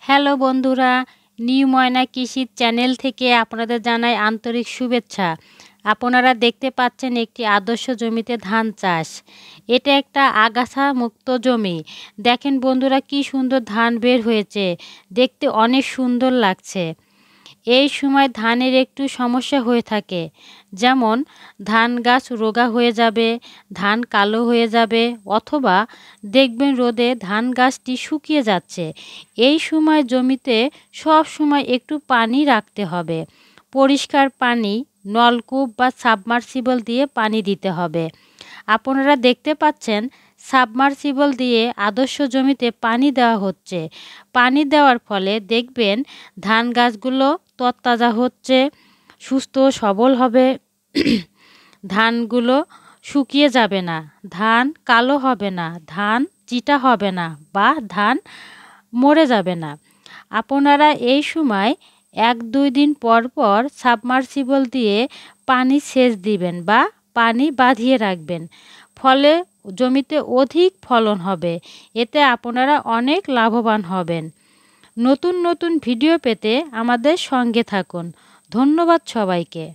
Hello বন্ধুরা, new ময়না কৃষির channel থেকে আপনাদের জানাই আন্তরিক শুভেচ্ছা। আপনারা দেখতে পাচ্ছেন একটি আদর্শ জমিতে ধান চাষ। এটা একটা আগাছা মুক্ত জমি। দেখেন বন্ধুরা কি সুন্দর ধান বের হয়েছে, দেখতে অনেক সুন্দর লাগছে। এই সময় ধানের একটু সমস্যা হয়ে থাকে, যেমন ধান গাছ রোগা হয়ে যাবে, ধান কালো হয়ে যাবে, অথবা দেখবেন রোদে ধান গাছটি শুকিয়ে যাচ্ছে। এই সময় জমিতে সব সময় একটু পানি রাখতে হবে। পরিষ্কার পানি, নলকূপ বা সাবমার্সিবল দিয়ে পানি দিতে হবে। আপনারা দেখতে পাচ্ছেন সাবমার্সিবল দিয়ে আদর্শ জমিতে পানি দেওয়া হচ্ছে। পানি দেওয়ার ফলে দেখবেন ধান গাছগুলো তরতাজা হচ্ছে, সুস্থ সবল হবে। ধানগুলো শুকিয়ে যাবে না, ধান কালো হবে না, ধান চিটা হবে না বা ধান মরে যাবে না। আপনারা এই সময় 1-2 দিন পর পর সাবমার্সিবল দিয়ে পানি সেচ দিবেন বা পানি বাঁধিয়ে রাখবেন। ফলে জমিতে অধিক ফলন হবে। এতে আপনারা অনেক লাভবান হবেন। নতুন নতুন ভিডিও পেতে আমাদের সঙ্গে থাকুন। ধন্যবাদ সবাইকে।